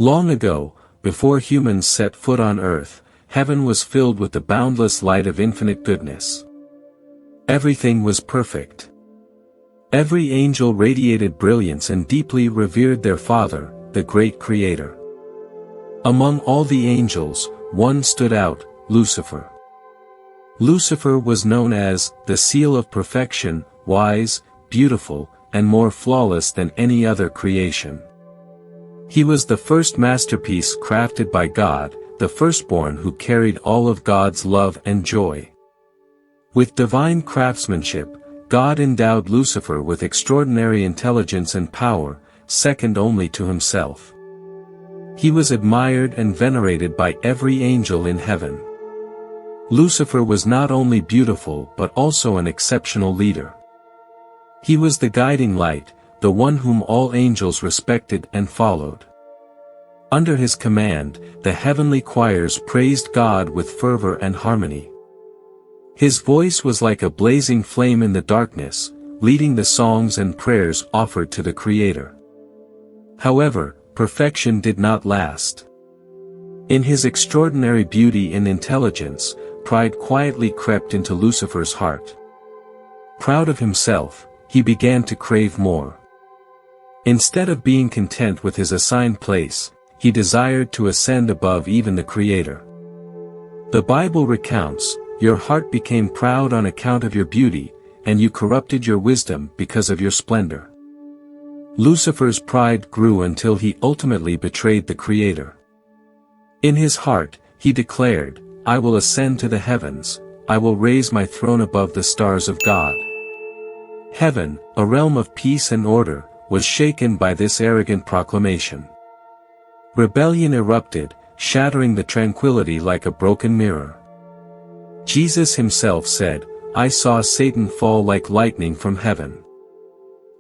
Long ago, before humans set foot on earth, heaven was filled with the boundless light of infinite goodness. Everything was perfect. Every angel radiated brilliance and deeply revered their Father, the great Creator. Among all the angels, one stood out, Lucifer. Lucifer was known as the seal of perfection, wise, beautiful, and more flawless than any other creation. He was the first masterpiece crafted by God, the firstborn who carried all of God's love and joy. With divine craftsmanship, God endowed Lucifer with extraordinary intelligence and power, second only to himself. He was admired and venerated by every angel in heaven. Lucifer was not only beautiful but also an exceptional leader. He was the guiding light, the one whom all angels respected and followed. Under his command, the heavenly choirs praised God with fervor and harmony. His voice was like a blazing flame in the darkness, leading the songs and prayers offered to the Creator. However, perfection did not last. In his extraordinary beauty and intelligence, pride quietly crept into Lucifer's heart. Proud of himself, he began to crave more. Instead of being content with his assigned place, he desired to ascend above even the Creator. The Bible recounts, "Your heart became proud on account of your beauty, and you corrupted your wisdom because of your splendor." Lucifer's pride grew until he ultimately betrayed the Creator. In his heart, he declared, "I will ascend to the heavens, I will raise my throne above the stars of God." Heaven, a realm of peace and order, was shaken by this arrogant proclamation. Rebellion erupted, shattering the tranquility like a broken mirror. Jesus himself said, "I saw Satan fall like lightning from heaven."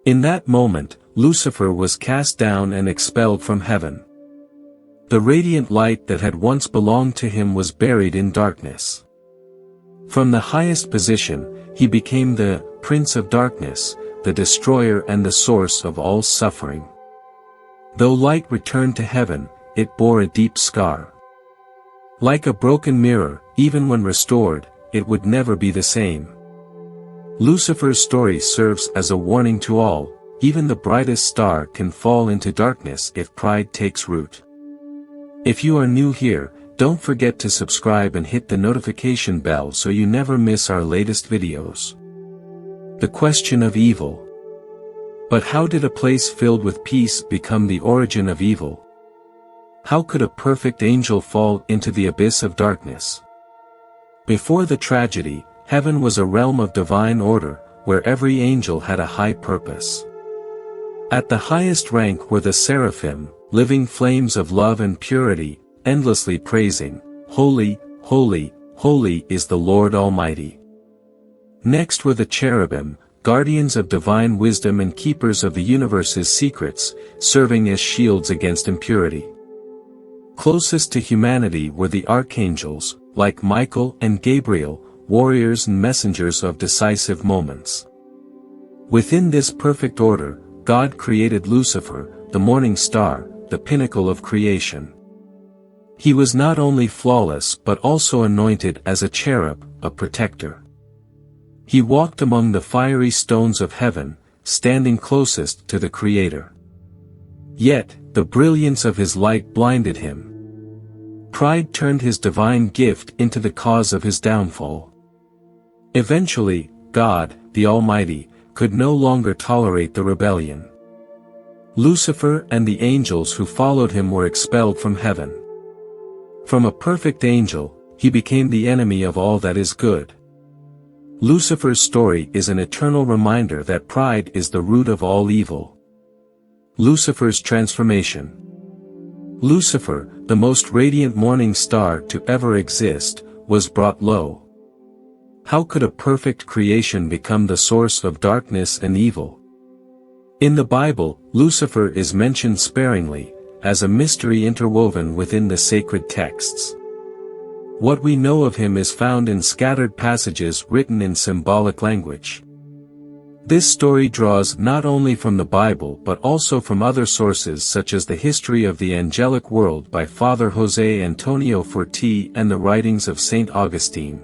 In that moment, Lucifer was cast down and expelled from heaven. The radiant light that had once belonged to him was buried in darkness. From the highest position, he became the Prince of Darkness, the destroyer and the source of all suffering. Though light returned to heaven, it bore a deep scar. Like a broken mirror, even when restored, it would never be the same. Lucifer's story serves as a warning to all, even the brightest star can fall into darkness if pride takes root. If you are new here, don't forget to subscribe and hit the notification bell so you never miss our latest videos. The question of evil. But how did a place filled with peace become the origin of evil? How could a perfect angel fall into the abyss of darkness? Before the tragedy, heaven was a realm of divine order, where every angel had a high purpose. At the highest rank were the seraphim, living flames of love and purity, endlessly praising, "Holy, holy, holy is the Lord Almighty." Next were the cherubim, guardians of divine wisdom and keepers of the universe's secrets, serving as shields against impurity. Closest to humanity were the archangels, like Michael and Gabriel, warriors and messengers of decisive moments. Within this perfect order, God created Lucifer, the morning star, the pinnacle of creation. He was not only flawless but also anointed as a cherub, a protector. He walked among the fiery stones of heaven, standing closest to the Creator. Yet, the brilliance of his light blinded him. Pride turned his divine gift into the cause of his downfall. Eventually, God, the Almighty, could no longer tolerate the rebellion. Lucifer and the angels who followed him were expelled from heaven. From a perfect angel, he became the enemy of all that is good. Lucifer's story is an eternal reminder that pride is the root of all evil. Lucifer's transformation. Lucifer, the most radiant morning star to ever exist, was brought low. How could a perfect creation become the source of darkness and evil? In the Bible, Lucifer is mentioned sparingly, as a mystery interwoven within the sacred texts. What we know of him is found in scattered passages written in symbolic language. This story draws not only from the Bible but also from other sources such as the History of the Angelic World by Father José Antonio Forti and the writings of Saint Augustine.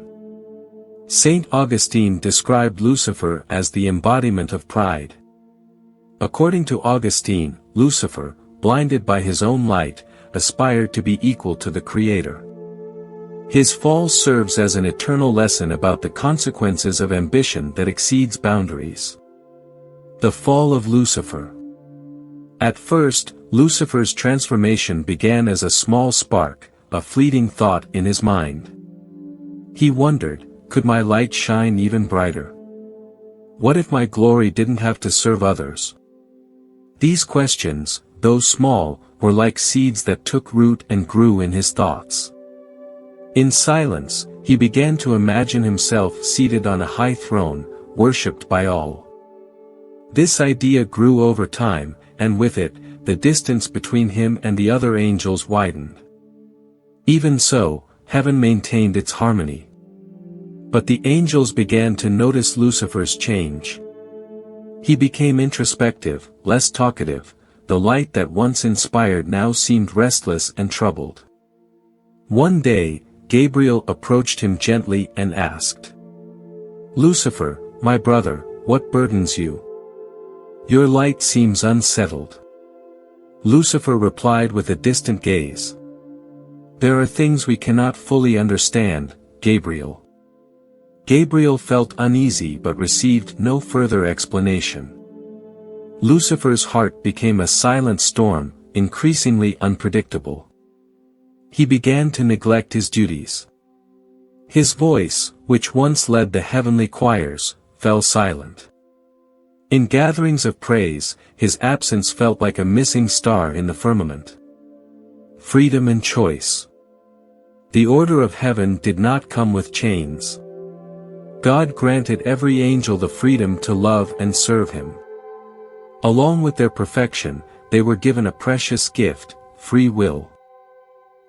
Saint Augustine described Lucifer as the embodiment of pride. According to Augustine, Lucifer, blinded by his own light, aspired to be equal to the Creator. His fall serves as an eternal lesson about the consequences of ambition that exceeds boundaries. The fall of Lucifer. At first, Lucifer's transformation began as a small spark, a fleeting thought in his mind. He wondered, could my light shine even brighter? What if my glory didn't have to serve others? These questions, though small, were like seeds that took root and grew in his thoughts. In silence, he began to imagine himself seated on a high throne, worshipped by all. This idea grew over time, and with it, the distance between him and the other angels widened. Even so, heaven maintained its harmony. But the angels began to notice Lucifer's change. He became introspective, less talkative. The light that once inspired now seemed restless and troubled. One day, Gabriel approached him gently and asked, "Lucifer, my brother, what burdens you? Your light seems unsettled." Lucifer replied with a distant gaze. "There are things we cannot fully understand, Gabriel." Gabriel felt uneasy but received no further explanation. Lucifer's heart became a silent storm, increasingly unpredictable. He began to neglect his duties. His voice, which once led the heavenly choirs, fell silent. In gatherings of praise, his absence felt like a missing star in the firmament. Freedom and choice. The order of heaven did not come with chains. God granted every angel the freedom to love and serve him. Along with their perfection, they were given a precious gift, free will.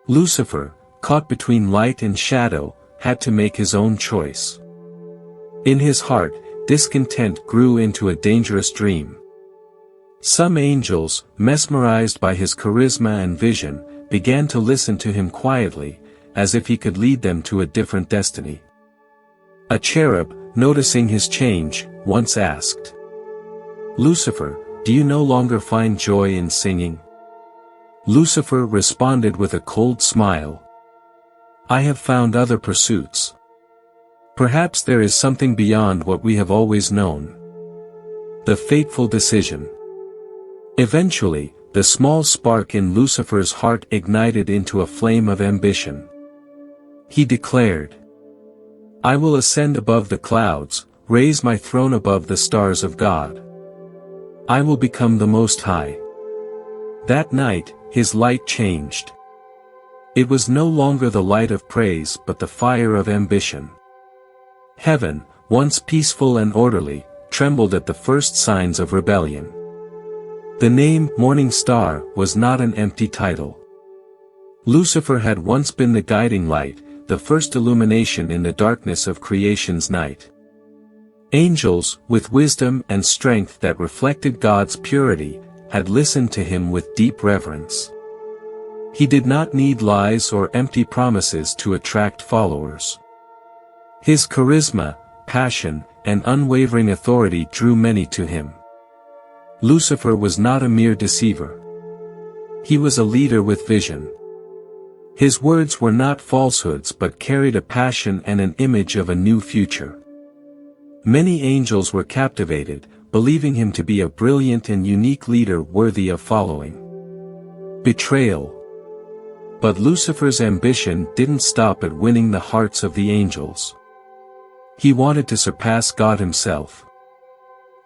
Lucifer, caught between light and shadow, had to make his own choice. In his heart, discontent grew into a dangerous dream. Some angels, mesmerized by his charisma and vision, began to listen to him quietly, as if he could lead them to a different destiny. A cherub, noticing his change, once asked, "Lucifer, do you no longer find joy in singing?" Lucifer responded with a cold smile. "I have found other pursuits. Perhaps there is something beyond what we have always known." The fateful decision. Eventually, the small spark in Lucifer's heart ignited into a flame of ambition. He declared, "I will ascend above the clouds, raise my throne above the stars of God. I will become the Most High." That night, his light changed. It was no longer the light of praise but the fire of ambition. Heaven, once peaceful and orderly, trembled at the first signs of rebellion. The name Morning Star was not an empty title. Lucifer had once been the guiding light, the first illumination in the darkness of creation's night. Angels, with wisdom and strength that reflected God's purity, had listened to him with deep reverence. He did not need lies or empty promises to attract followers. His charisma, passion, and unwavering authority drew many to him. Lucifer was not a mere deceiver. He was a leader with vision. His words were not falsehoods but carried a passion and an image of a new future. Many angels were captivated, believing him to be a brilliant and unique leader worthy of following. Betrayal. But Lucifer's ambition didn't stop at winning the hearts of the angels. He wanted to surpass God himself.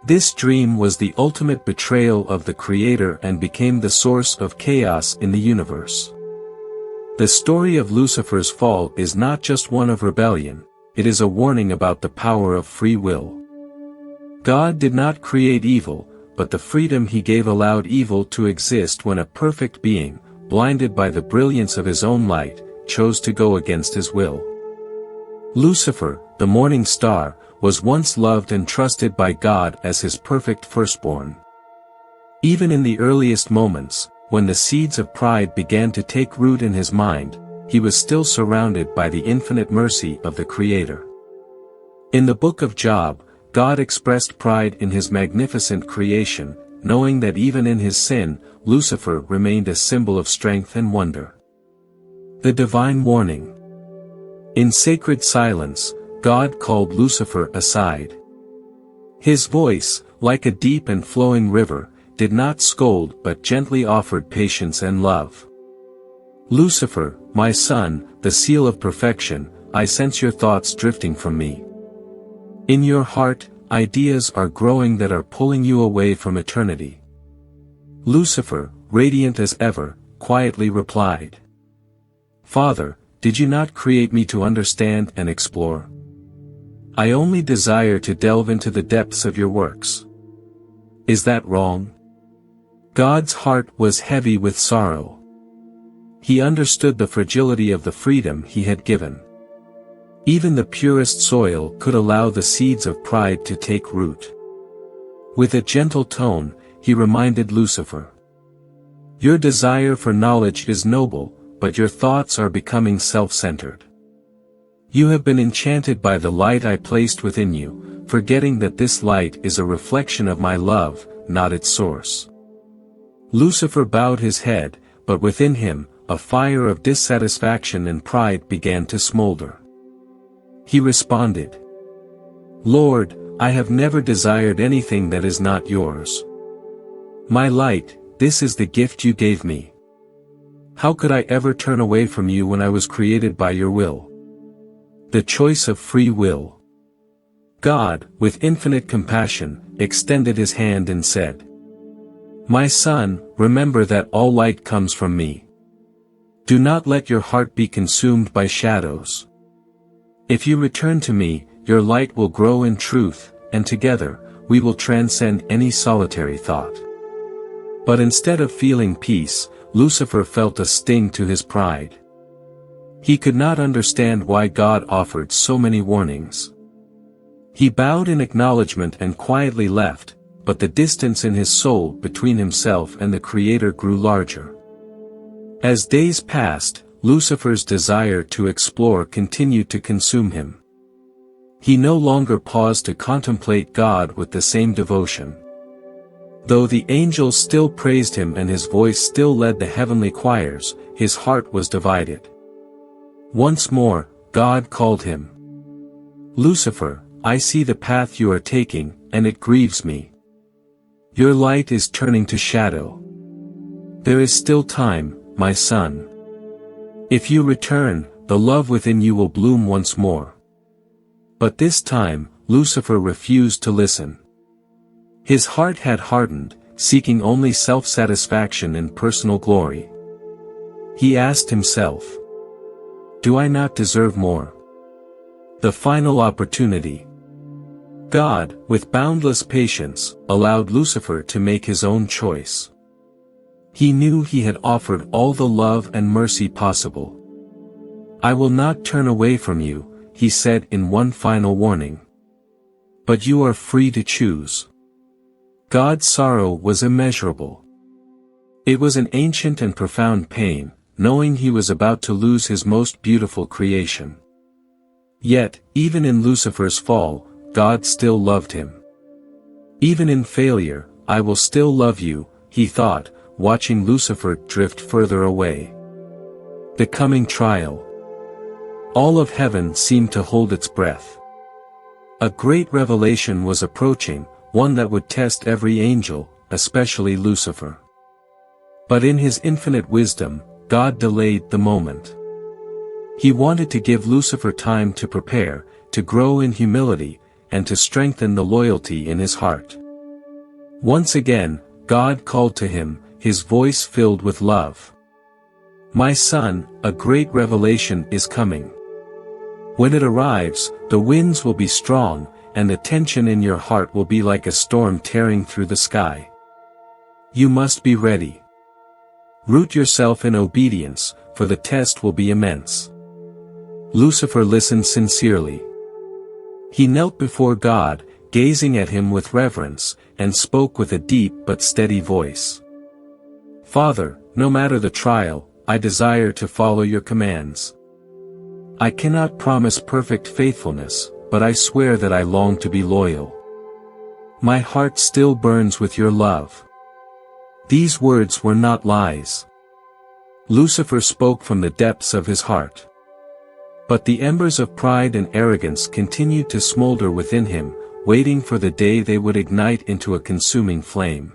This dream was the ultimate betrayal of the Creator and became the source of chaos in the universe. The story of Lucifer's fall is not just one of rebellion, it is a warning about the power of free will. God did not create evil, but the freedom he gave allowed evil to exist when a perfect being, blinded by the brilliance of his own light, chose to go against his will. Lucifer, the morning star, was once loved and trusted by God as his perfect firstborn. Even in the earliest moments, when the seeds of pride began to take root in his mind, he was still surrounded by the infinite mercy of the Creator. In the book of Job, God expressed pride in his magnificent creation, knowing that even in his sin, Lucifer remained a symbol of strength and wonder. The divine warning. In sacred silence, God called Lucifer aside. His voice, like a deep and flowing river, did not scold but gently offered patience and love. "Lucifer, my son, the seal of perfection, I sense your thoughts drifting from me. In your heart, ideas are growing that are pulling you away from eternity." Lucifer, radiant as ever, quietly replied, "Father, did you not create me to understand and explore? I only desire to delve into the depths of your works. Is that wrong?" God's heart was heavy with sorrow. He understood the fragility of the freedom he had given. Even the purest soil could allow the seeds of pride to take root. With a gentle tone, he reminded Lucifer, "Your desire for knowledge is noble, but your thoughts are becoming self-centered. You have been enchanted by the light I placed within you, forgetting that this light is a reflection of my love, not its source." Lucifer bowed his head, but within him, a fire of dissatisfaction and pride began to smolder. He responded, "Lord, I have never desired anything that is not yours. My light, this is the gift you gave me. How could I ever turn away from you when I was created by your will?" The choice of free will. God, with infinite compassion, extended his hand and said, "My son, remember that all light comes from me. Do not let your heart be consumed by shadows. If you return to me, your light will grow in truth, and together, we will transcend any solitary thought." But instead of feeling peace, Lucifer felt a sting to his pride. He could not understand why God offered so many warnings. He bowed in acknowledgement and quietly left, but the distance in his soul between himself and the Creator grew larger. As days passed, Lucifer's desire to explore continued to consume him. He no longer paused to contemplate God with the same devotion. Though the angels still praised him and his voice still led the heavenly choirs, his heart was divided. Once more, God called him. "Lucifer, I see the path you are taking, and it grieves me. Your light is turning to shadow. There is still time, my son. If you return, the love within you will bloom once more." But this time, Lucifer refused to listen. His heart had hardened, seeking only self-satisfaction and personal glory. He asked himself, "Do I not deserve more?" The final opportunity. God, with boundless patience, allowed Lucifer to make his own choice. He knew he had offered all the love and mercy possible. "I will not turn away from you," he said in one final warning. "But you are free to choose." God's sorrow was immeasurable. It was an ancient and profound pain, knowing he was about to lose his most beautiful creation. Yet, even in Lucifer's fall, God still loved him. "Even in failure, I will still love you," he thought, watching Lucifer drift further away. The coming trial. All of heaven seemed to hold its breath. A great revelation was approaching, one that would test every angel, especially Lucifer. But in his infinite wisdom, God delayed the moment. He wanted to give Lucifer time to prepare, to grow in humility, and to strengthen the loyalty in his heart. Once again, God called to him, his voice filled with love. "My son, a great revelation is coming. When it arrives, the winds will be strong, and the tension in your heart will be like a storm tearing through the sky. You must be ready. Root yourself in obedience, for the test will be immense." Lucifer listened sincerely. He knelt before God, gazing at him with reverence, and spoke with a deep but steady voice. "Father, no matter the trial, I desire to follow your commands. I cannot promise perfect faithfulness, but I swear that I long to be loyal. My heart still burns with your love." These words were not lies. Lucifer spoke from the depths of his heart. But the embers of pride and arrogance continued to smolder within him, waiting for the day they would ignite into a consuming flame.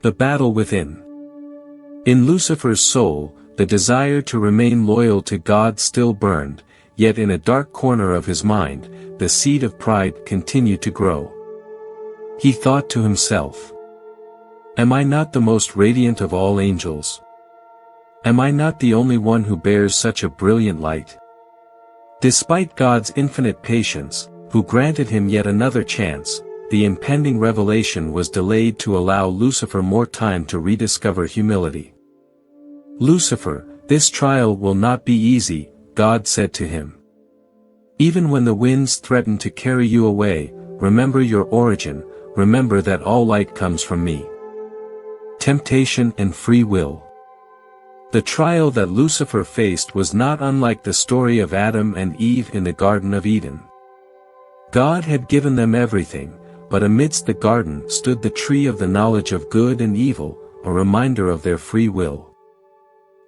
The battle within. In Lucifer's soul, the desire to remain loyal to God still burned, yet in a dark corner of his mind, the seed of pride continued to grow. He thought to himself, "Am I not the most radiant of all angels? Am I not the only one who bears such a brilliant light?" Despite God's infinite patience, who granted him yet another chance, the impending revelation was delayed to allow Lucifer more time to rediscover humility. "Lucifer, this trial will not be easy," God said to him. "Even when the winds threaten to carry you away, remember your origin, remember that all light comes from me." Temptation and free will. The trial that Lucifer faced was not unlike the story of Adam and Eve in the Garden of Eden. God had given them everything, but amidst the garden stood the tree of the knowledge of good and evil, a reminder of their free will.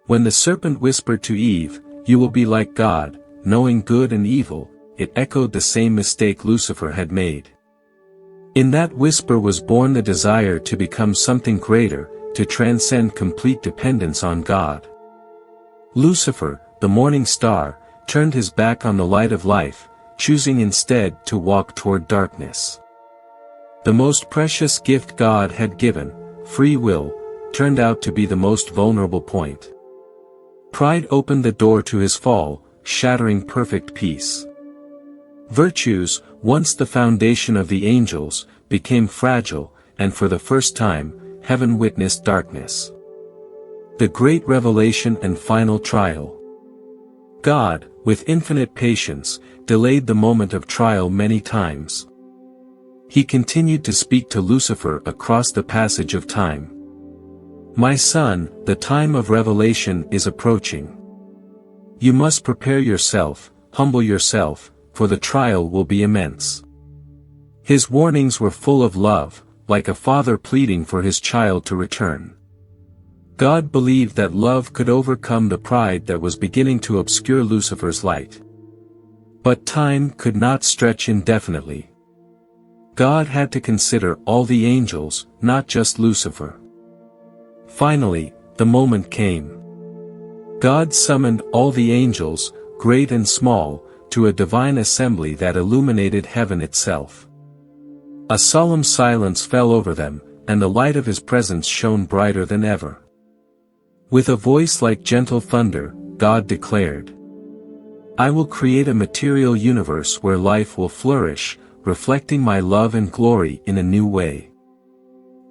When the serpent whispered to Eve, "You will be like God, knowing good and evil," it echoed the same mistake Lucifer had made. In that whisper was born the desire to become something greater, to transcend complete dependence on God. Lucifer, the morning star, turned his back on the light of life, choosing instead to walk toward darkness. The most precious gift God had given, free will, turned out to be the most vulnerable point. Pride opened the door to his fall, shattering perfect peace. Virtues, once the foundation of the angels, became fragile, and for the first time, heaven witnessed darkness. The great revelation and final trial. God, with infinite patience, delayed the moment of trial many times. He continued to speak to Lucifer across the passage of time. "My son, the time of revelation is approaching. You must prepare yourself, humble yourself, for the trial will be immense." His warnings were full of love, like a father pleading for his child to return. God believed that love could overcome the pride that was beginning to obscure Lucifer's light. But time could not stretch indefinitely. God had to consider all the angels, not just Lucifer. Finally, the moment came. God summoned all the angels, great and small, to a divine assembly that illuminated heaven itself. A solemn silence fell over them, and the light of his presence shone brighter than ever. With a voice like gentle thunder, God declared, "I will create a material universe where life will flourish, reflecting my love and glory in a new way."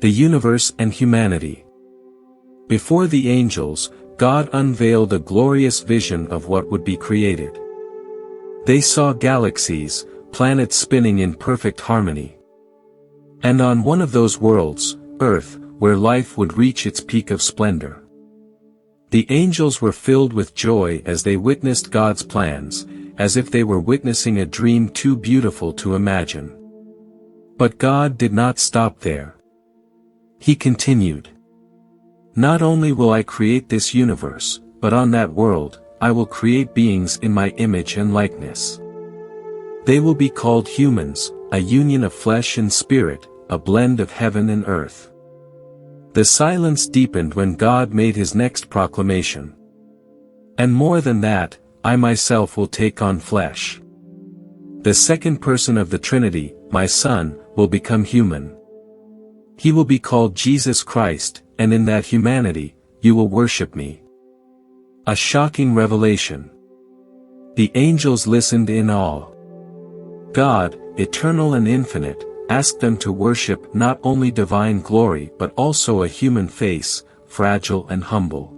The universe and humanity. Before the angels, God unveiled a glorious vision of what would be created. They saw galaxies, planets spinning in perfect harmony. And on one of those worlds, Earth, where life would reach its peak of splendor. The angels were filled with joy as they witnessed God's plans, as if they were witnessing a dream too beautiful to imagine. But God did not stop there. He continued, "Not only will I create this universe, but on that world, I will create beings in my image and likeness. They will be called humans, a union of flesh and spirit, a blend of heaven and earth." The silence deepened when God made his next proclamation. "And more than that, I myself will take on flesh. The second person of the Trinity, my Son, will become human. He will be called Jesus Christ, and in that humanity, you will worship me." A shocking revelation. The angels listened in awe. God, eternal and infinite, asked them to worship not only divine glory but also a human face, fragile and humble.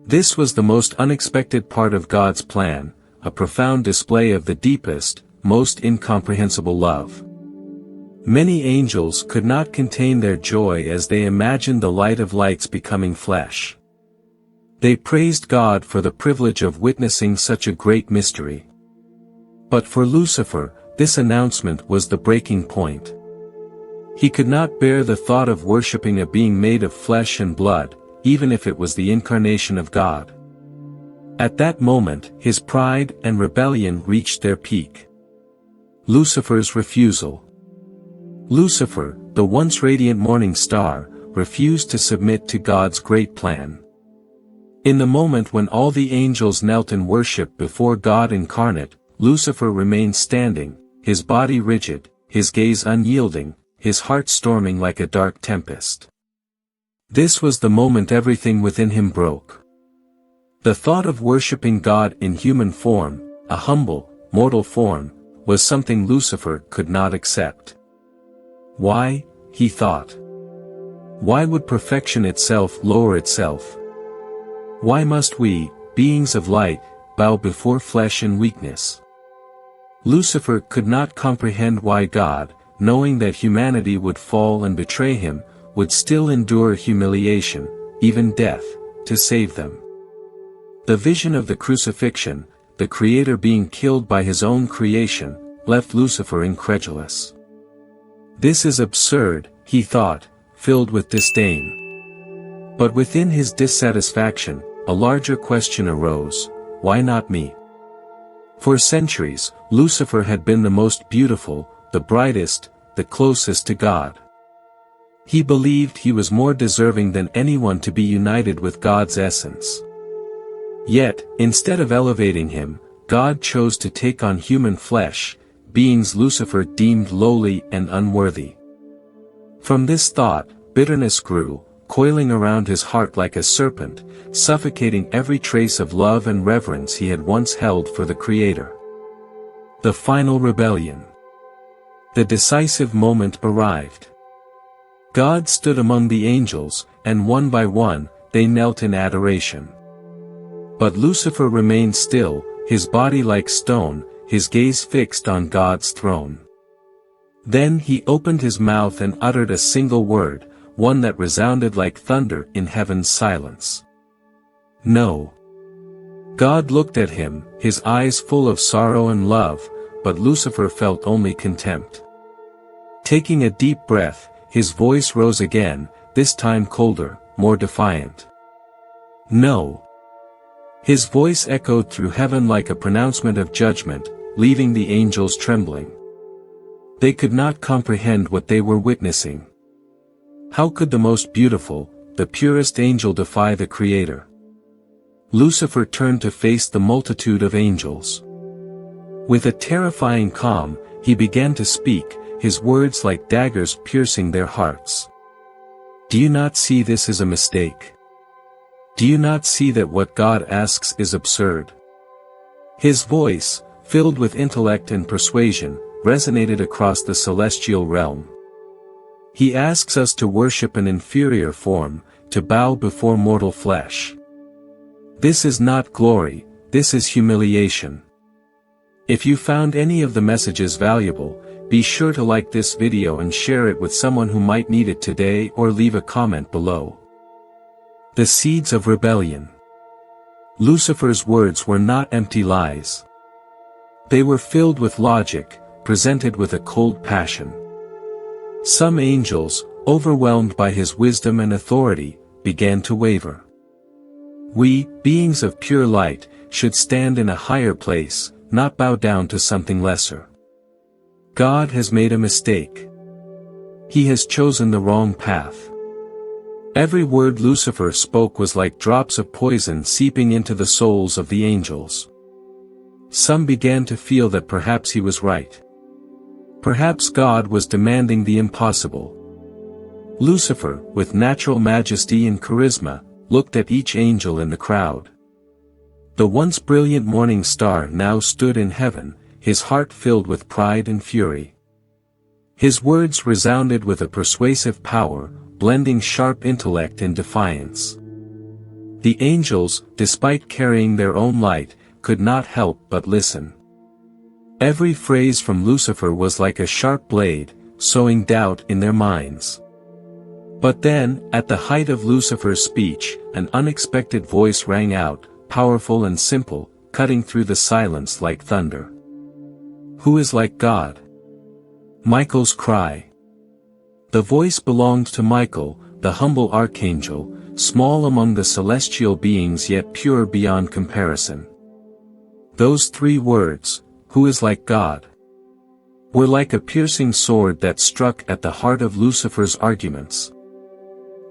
This was the most unexpected part of God's plan, a profound display of the deepest, most incomprehensible love. Many angels could not contain their joy as they imagined the light of lights becoming flesh. They praised God for the privilege of witnessing such a great mystery. But for Lucifer, this announcement was the breaking point. He could not bear the thought of worshipping a being made of flesh and blood, even if it was the incarnation of God. At that moment, his pride and rebellion reached their peak. Lucifer's refusal. Lucifer, the once radiant morning star, refused to submit to God's great plan. In the moment when all the angels knelt in worship before God incarnate, Lucifer remained standing, his body rigid, his gaze unyielding, his heart storming like a dark tempest. This was the moment everything within him broke. The thought of worshipping God in human form, a humble, mortal form, was something Lucifer could not accept. Why, he thought. Why would perfection itself lower itself? Why must we, beings of light, bow before flesh and weakness? Lucifer could not comprehend why God, knowing that humanity would fall and betray him, would still endure humiliation, even death, to save them. The vision of the crucifixion, the Creator being killed by his own creation, left Lucifer incredulous. This is absurd, he thought, filled with disdain. But within his dissatisfaction, a larger question arose: why not me? For centuries, Lucifer had been the most beautiful, the brightest, the closest to God. He believed he was more deserving than anyone to be united with God's essence. Yet, instead of elevating him, God chose to take on human flesh, beings Lucifer deemed lowly and unworthy. From this thought, bitterness grew, coiling around his heart like a serpent, suffocating every trace of love and reverence he had once held for the Creator. The final rebellion. The decisive moment arrived. God stood among the angels, and one by one, they knelt in adoration. But Lucifer remained still, his body like stone, his gaze fixed on God's throne. Then he opened his mouth and uttered a single word, one that resounded like thunder in heaven's silence. No. God looked at him, his eyes full of sorrow and love, but Lucifer felt only contempt. Taking a deep breath, his voice rose again, this time colder, more defiant. No. His voice echoed through heaven like a pronouncement of judgment, leaving the angels trembling. They could not comprehend what they were witnessing. How could the most beautiful, the purest angel defy the Creator? Lucifer turned to face the multitude of angels. With a terrifying calm, he began to speak, his words like daggers piercing their hearts. Do you not see this is a mistake? Do you not see that what God asks is absurd? His voice, filled with intellect and persuasion, resonated across the celestial realm. He asks us to worship an inferior form, to bow before mortal flesh. This is not glory, this is humiliation. If you found any of the messages valuable, be sure to like this video and share it with someone who might need it today, or leave a comment below. The seeds of rebellion. Lucifer's words were not empty lies. They were filled with logic, presented with a cold passion. Some angels, overwhelmed by his wisdom and authority, began to waver. We, beings of pure light, should stand in a higher place, not bow down to something lesser. God has made a mistake. He has chosen the wrong path. Every word Lucifer spoke was like drops of poison seeping into the souls of the angels. Some began to feel that perhaps he was right. Perhaps God was demanding the impossible. Lucifer, with natural majesty and charisma, looked at each angel in the crowd. The once brilliant morning star now stood in heaven, his heart filled with pride and fury. His words resounded with a persuasive power, blending sharp intellect and defiance. The angels, despite carrying their own light, could not help but listen. Every phrase from Lucifer was like a sharp blade, sowing doubt in their minds. But then, at the height of Lucifer's speech, an unexpected voice rang out, powerful and simple, cutting through the silence like thunder. "Who is like God?" Michael's cry. The voice belonged to Michael, the humble archangel, small among the celestial beings yet pure beyond comparison. Those three words, "Who is like God?" were like a piercing sword that struck at the heart of Lucifer's arguments.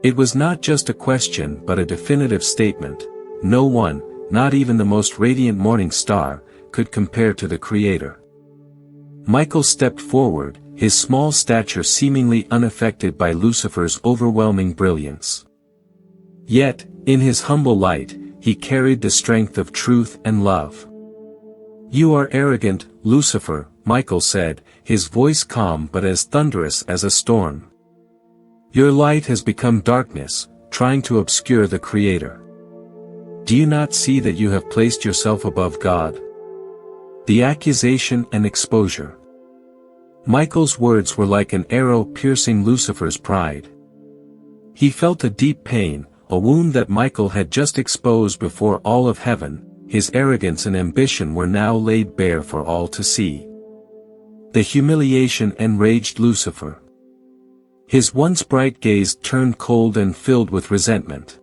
It was not just a question but a definitive statement. No one, not even the most radiant morning star, could compare to the Creator. Michael stepped forward, his small stature seemingly unaffected by Lucifer's overwhelming brilliance. Yet, in his humble light, he carried the strength of truth and love. "You are arrogant, Lucifer," Michael said, his voice calm but as thunderous as a storm. "Your light has become darkness, trying to obscure the Creator. Do you not see that you have placed yourself above God?" The accusation and exposure. Michael's words were like an arrow piercing Lucifer's pride. He felt a deep pain, a wound that Michael had just exposed before all of heaven. His arrogance and ambition were now laid bare for all to see. The humiliation enraged Lucifer. His once bright gaze turned cold and filled with resentment.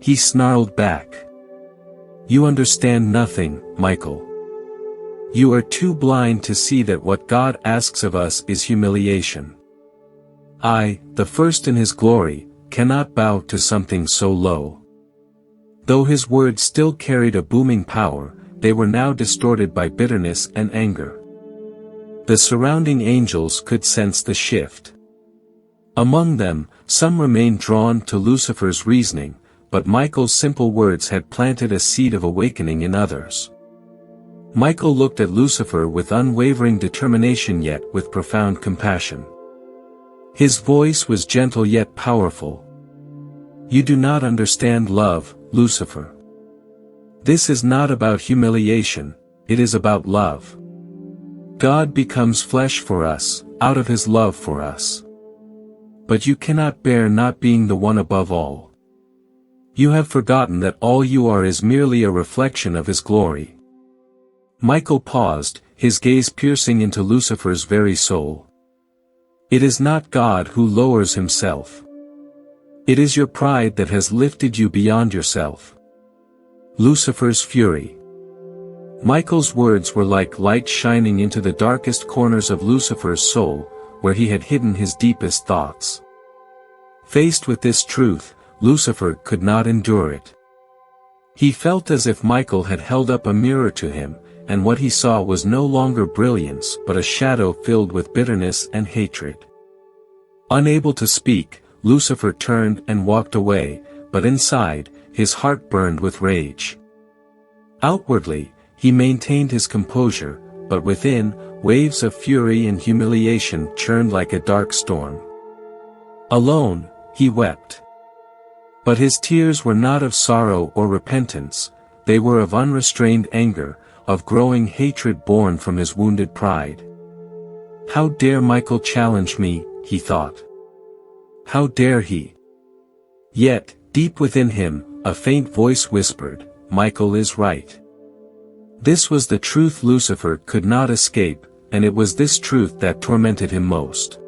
He snarled back. "You understand nothing, Michael. You are too blind to see that what God asks of us is humiliation. I, the first in His glory, cannot bow to something so low." Though his words still carried a booming power, they were now distorted by bitterness and anger. The surrounding angels could sense the shift. Among them, some remained drawn to Lucifer's reasoning, but Michael's simple words had planted a seed of awakening in others. Michael looked at Lucifer with unwavering determination yet with profound compassion. His voice was gentle yet powerful. "You do not understand love, Lucifer. This is not about humiliation, it is about love. God becomes flesh for us, out of His love for us. But you cannot bear not being the one above all. You have forgotten that all you are is merely a reflection of His glory." Michael paused, his gaze piercing into Lucifer's very soul. "It is not God who lowers Himself. It is your pride that has lifted you beyond yourself." Lucifer's fury. Michael's words were like light shining into the darkest corners of Lucifer's soul, where he had hidden his deepest thoughts. Faced with this truth, Lucifer could not endure it. He felt as if Michael had held up a mirror to him, and what he saw was no longer brilliance but a shadow filled with bitterness and hatred. Unable to speak, Lucifer turned and walked away, but inside, his heart burned with rage. Outwardly, he maintained his composure, but within, waves of fury and humiliation churned like a dark storm. Alone, he wept. But his tears were not of sorrow or repentance, they were of unrestrained anger, of growing hatred born from his wounded pride. "How dare Michael challenge me?" he thought. "How dare he?" Yet, deep within him, a faint voice whispered, "Michael is right." This was the truth Lucifer could not escape, and it was this truth that tormented him most.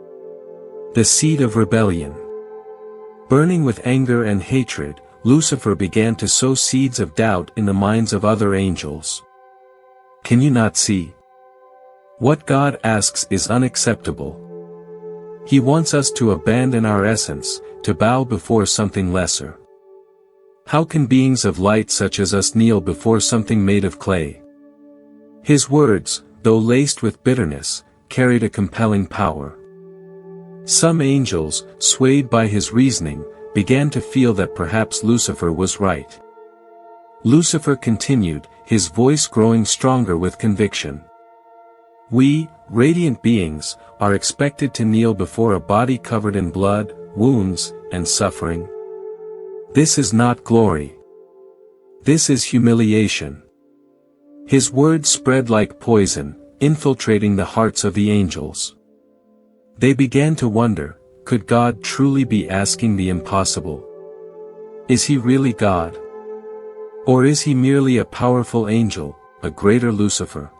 The seed of rebellion. Burning with anger and hatred, Lucifer began to sow seeds of doubt in the minds of other angels. "Can you not see? What God asks is unacceptable. He wants us to abandon our essence, to bow before something lesser. How can beings of light such as us kneel before something made of clay?" His words, though laced with bitterness, carried a compelling power. Some angels, swayed by his reasoning, began to feel that perhaps Lucifer was right. Lucifer continued, his voice growing stronger with conviction. "We, radiant beings, are expected to kneel before a body covered in blood, wounds, and suffering. This is not glory. This is humiliation." His words spread like poison, infiltrating the hearts of the angels. They began to wonder, could God truly be asking the impossible? Is he really God? Or is he merely a powerful angel, a greater Lucifer?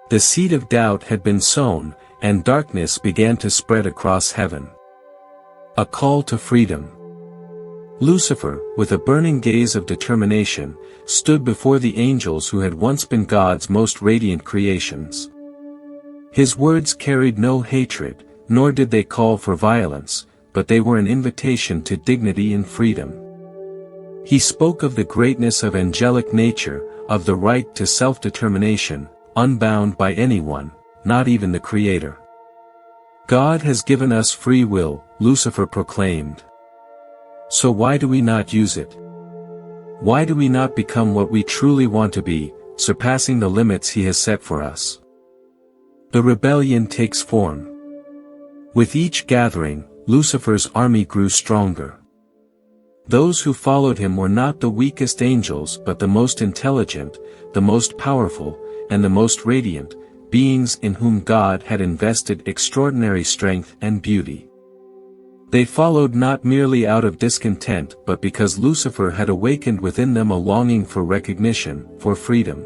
The seed of doubt had been sown, and darkness began to spread across heaven. A call to freedom. Lucifer, with a burning gaze of determination, stood before the angels who had once been God's most radiant creations. His words carried no hatred, nor did they call for violence, but they were an invitation to dignity and freedom. He spoke of the greatness of angelic nature, of the right to self-determination, unbound by anyone, not even the Creator. God has given us free will, Lucifer proclaimed. So why do we not use it? Why do we not become what we truly want to be, surpassing the limits he has set for us? The rebellion takes form. With each gathering, Lucifer's army grew stronger. Those who followed him were not the weakest angels but the most intelligent, the most powerful, and the most radiant, beings in whom God had invested extraordinary strength and beauty. They followed not merely out of discontent but because Lucifer had awakened within them a longing for recognition, for freedom.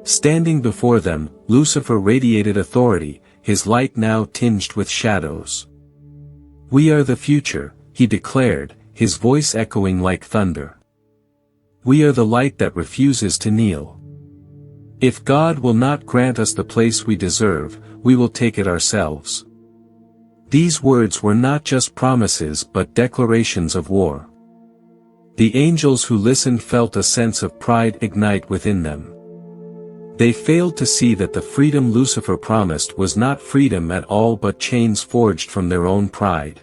Standing before them, Lucifer radiated authority, his light now tinged with shadows. "We are the future," he declared, his voice echoing like thunder. "We are the light that refuses to kneel. If God will not grant us the place we deserve, we will take it ourselves." These words were not just promises but declarations of war. The angels who listened felt a sense of pride ignite within them. They failed to see that the freedom Lucifer promised was not freedom at all but chains forged from their own pride.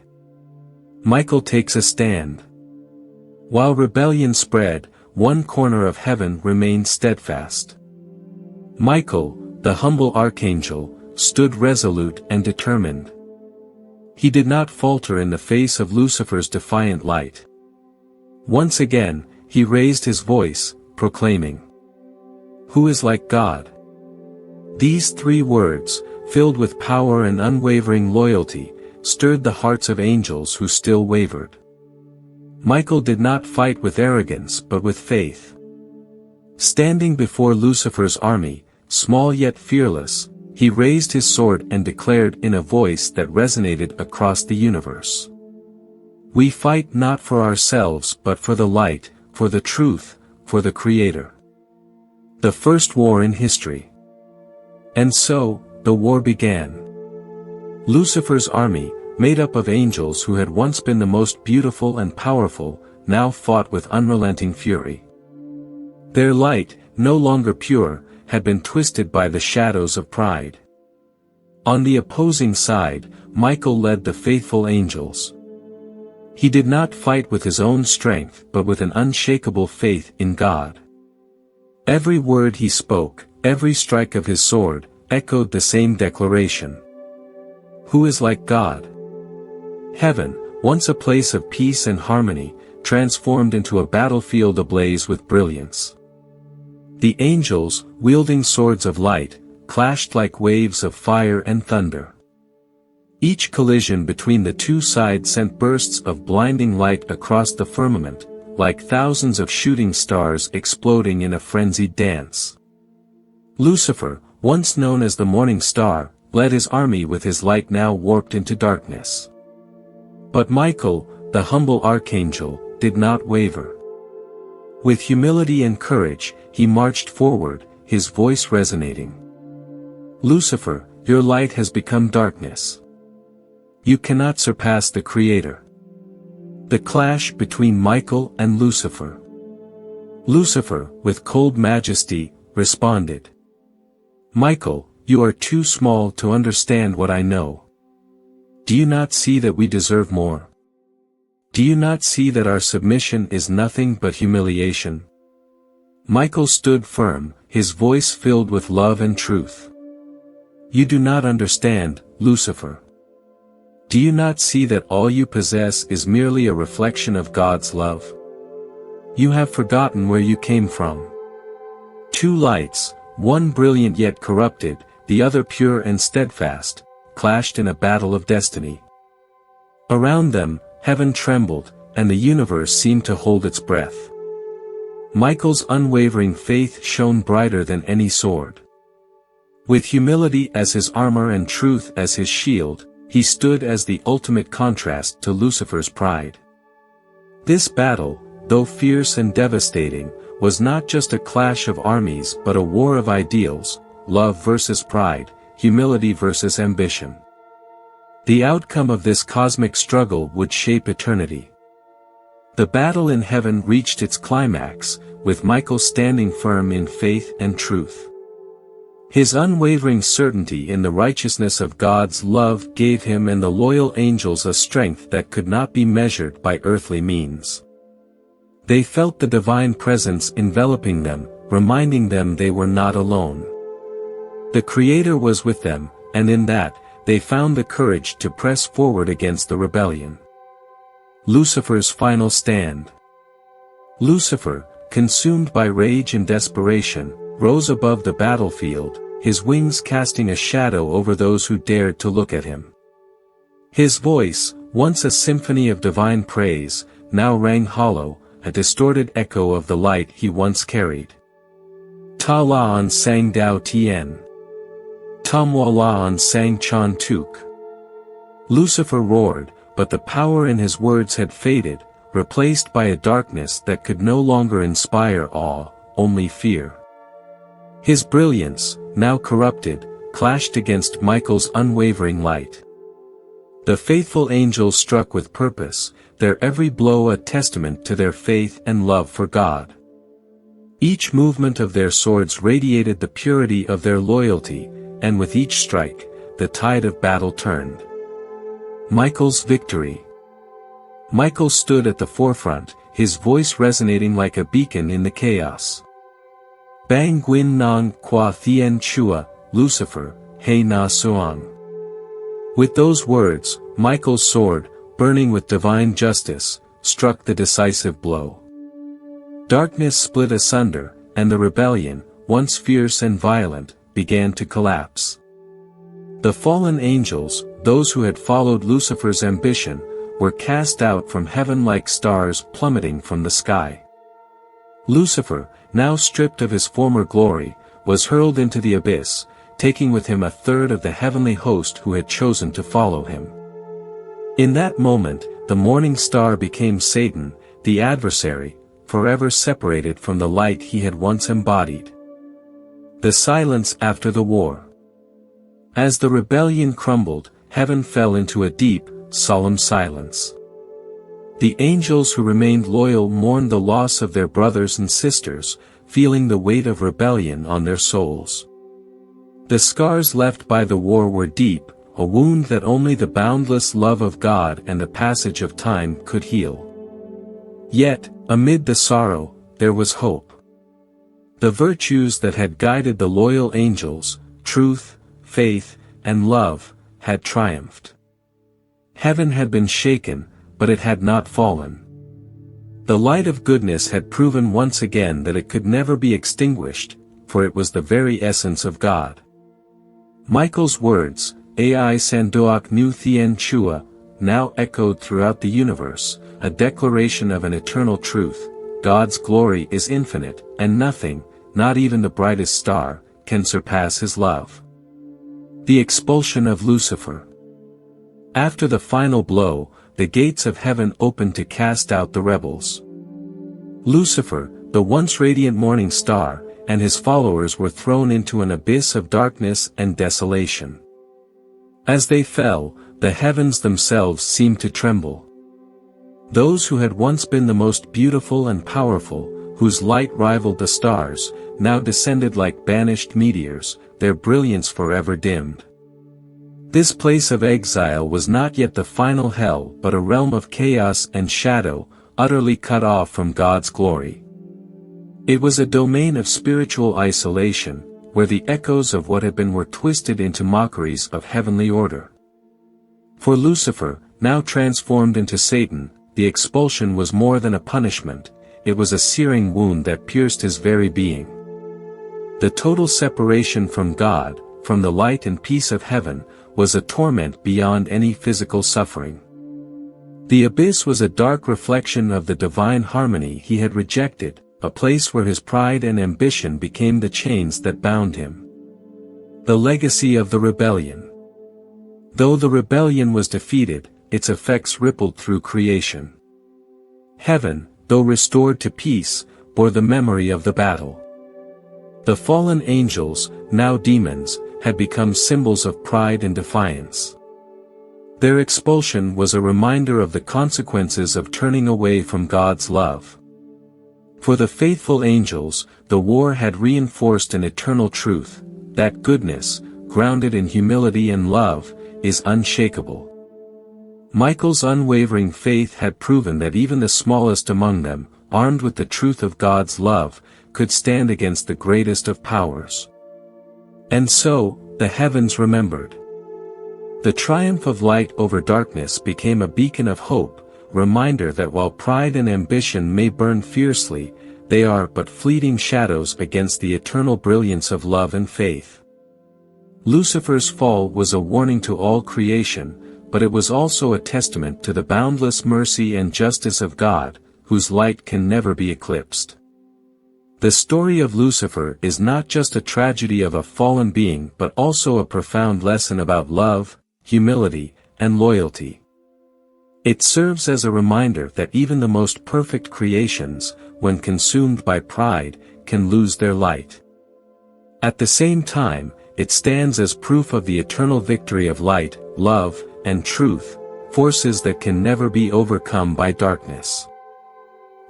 Michael takes a stand. While rebellion spread, one corner of heaven remained steadfast. Michael, the humble archangel, stood resolute and determined. He did not falter in the face of Lucifer's defiant light. Once again, he raised his voice, proclaiming, "Who is like God?" These three words, filled with power and unwavering loyalty, stirred the hearts of angels who still wavered. Michael did not fight with arrogance but with faith. Standing before Lucifer's army, small yet fearless, he raised his sword and declared in a voice that resonated across the universe, "We fight not for ourselves but for the light, for the truth, for the Creator." The first war in history. And so, the war began. Lucifer's army, made up of angels who had once been the most beautiful and powerful, now fought with unrelenting fury. Their light, no longer pure, had been twisted by the shadows of pride. On the opposing side, Michael led the faithful angels. He did not fight with his own strength but with an unshakable faith in God. Every word he spoke, every strike of his sword, echoed the same declaration. Who is like God? Heaven, once a place of peace and harmony, transformed into a battlefield ablaze with brilliance. The angels, wielding swords of light, clashed like waves of fire and thunder. Each collision between the two sides sent bursts of blinding light across the firmament, like thousands of shooting stars exploding in a frenzied dance. Lucifer, once known as the morning star, led his army with his light now warped into darkness. But Michael, the humble archangel, did not waver. With humility and courage, he marched forward, his voice resonating. "Lucifer, your light has become darkness. You cannot surpass the Creator." The clash between Michael and Lucifer. Lucifer, with cold majesty, responded, "Michael, you are too small to understand what I know. Do you not see that we deserve more? Do you not see that our submission is nothing but humiliation?" Michael stood firm, his voice filled with love and truth. "You do not understand, Lucifer. Do you not see that all you possess is merely a reflection of God's love? You have forgotten where you came from. Two lights, one brilliant yet corrupted, the other pure and steadfast, clashed in a battle of destiny. Around them, heaven trembled, and the universe seemed to hold its breath. Michael's unwavering faith shone brighter than any sword. With humility as his armor and truth as his shield, he stood as the ultimate contrast to Lucifer's pride. This battle, though fierce and devastating, was not just a clash of armies but a war of ideals, love versus pride, humility versus ambition. The outcome of this cosmic struggle would shape eternity. The battle in heaven reached its climax, with Michael standing firm in faith and truth. His unwavering certainty in the righteousness of God's love gave him and the loyal angels a strength that could not be measured by earthly means. They felt the divine presence enveloping them, reminding them they were not alone. The Creator was with them, and in that, they found the courage to press forward against the rebellion. Lucifer's final stand. Lucifer, consumed by rage and desperation, rose above the battlefield, his wings casting a shadow over those who dared to look at him. His voice, once a symphony of divine praise, now rang hollow, a distorted echo of the light he once carried. Ta la an sang dao tien. Tam wa la an sang chan tuk. Lucifer roared, but the power in his words had faded, replaced by a darkness that could no longer inspire awe, only fear. His brilliance, now corrupted, clashed against Michael's unwavering light. The faithful angels struck with purpose, their every blow a testament to their faith and love for God. Each movement of their swords radiated the purity of their loyalty, and with each strike, the tide of battle turned. Michael's victory. Michael stood at the forefront, his voice resonating like a beacon in the chaos. Bang Gwyn Nong Qua Thien Chua, Lucifer, He Na Suang. With those words, Michael's sword, burning with divine justice, struck the decisive blow. Darkness split asunder, and the rebellion, once fierce and violent, began to collapse. The fallen angels, those who had followed Lucifer's ambition, were cast out from heaven like stars plummeting from the sky. Lucifer, now stripped of his former glory, was hurled into the abyss, taking with him a third of the heavenly host who had chosen to follow him. In that moment, the morning star became Satan, the adversary, forever separated from the light he had once embodied. The silence after the war. As the rebellion crumbled, heaven fell into a deep, solemn silence. The angels who remained loyal mourned the loss of their brothers and sisters, feeling the weight of rebellion on their souls. The scars left by the war were deep, a wound that only the boundless love of God and the passage of time could heal. Yet, amid the sorrow, there was hope. The virtues that had guided the loyal angels, truth, faith, and love, had triumphed. Heaven had been shaken, but it had not fallen. The light of goodness had proven once again that it could never be extinguished, for it was the very essence of God. Michael's words, Ai Sandoak Nu Thien Chua, now echoed throughout the universe, a declaration of an eternal truth: God's glory is infinite, and nothing, not even the brightest star, can surpass his love. The expulsion of Lucifer. After the final blow, the gates of heaven opened to cast out the rebels. Lucifer, the once radiant morning star, and his followers were thrown into an abyss of darkness and desolation. As they fell, the heavens themselves seemed to tremble. Those who had once been the most beautiful and powerful, whose light rivaled the stars, now descended like banished meteors, their brilliance forever dimmed. This place of exile was not yet the final hell but a realm of chaos and shadow, utterly cut off from God's glory. It was a domain of spiritual isolation, where the echoes of what had been were twisted into mockeries of heavenly order. For Lucifer, now transformed into Satan, the expulsion was more than a punishment, it was a searing wound that pierced his very being. The total separation from God, from the light and peace of heaven, was a torment beyond any physical suffering. The abyss was a dark reflection of the divine harmony he had rejected, a place where his pride and ambition became the chains that bound him. The legacy of the rebellion. Though the rebellion was defeated, its effects rippled through creation. Heaven, though restored to peace, bore the memory of the battle. The fallen angels, now demons, had become symbols of pride and defiance. Their expulsion was a reminder of the consequences of turning away from God's love. For the faithful angels, the war had reinforced an eternal truth, that goodness, grounded in humility and love, is unshakable. Michael's unwavering faith had proven that even the smallest among them, armed with the truth of God's love, could stand against the greatest of powers. And so, the heavens remembered. The triumph of light over darkness became a beacon of hope, reminder that while pride and ambition may burn fiercely, they are but fleeting shadows against the eternal brilliance of love and faith. Lucifer's fall was a warning to all creation, but it was also a testament to the boundless mercy and justice of God, whose light can never be eclipsed. The story of Lucifer is not just a tragedy of a fallen being but also a profound lesson about love, humility, and loyalty. It serves as a reminder that even the most perfect creations, when consumed by pride, can lose their light. At the same time, it stands as proof of the eternal victory of light, love, and truth, forces that can never be overcome by darkness.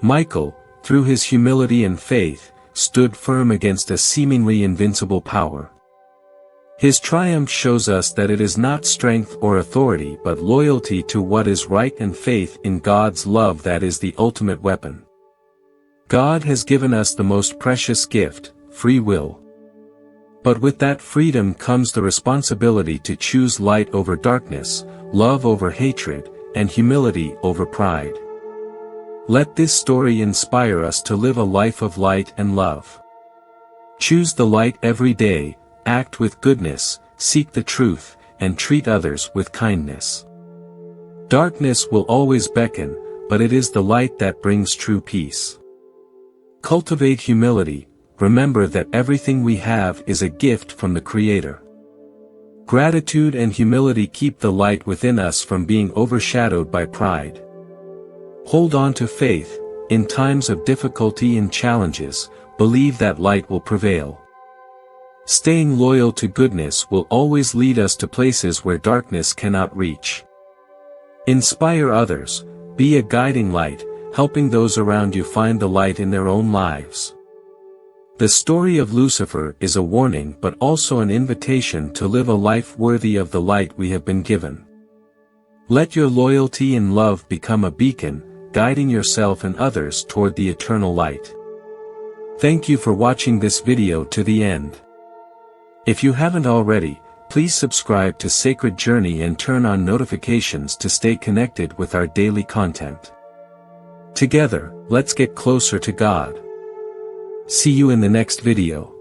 Michael, through his humility and faith, stood firm against a seemingly invincible power. His triumph shows us that it is not strength or authority but loyalty to what is right and faith in God's love that is the ultimate weapon. God has given us the most precious gift, free will. But with that freedom comes the responsibility to choose light over darkness, love over hatred, and humility over pride. Let this story inspire us to live a life of light and love. Choose the light every day, act with goodness, seek the truth, and treat others with kindness. Darkness will always beckon, but it is the light that brings true peace. Cultivate humility, remember that everything we have is a gift from the Creator. Gratitude and humility keep the light within us from being overshadowed by pride. Hold on to faith, in times of difficulty and challenges, believe that light will prevail. Staying loyal to goodness will always lead us to places where darkness cannot reach. Inspire others, be a guiding light, helping those around you find the light in their own lives. The story of Lucifer is a warning but also an invitation to live a life worthy of the light we have been given. Let your loyalty and love become a beacon, guiding yourself and others toward the eternal light. Thank you for watching this video to the end. If you haven't already, please subscribe to Sacred Journey and turn on notifications to stay connected with our daily content. Together, let's get closer to God. See you in the next video.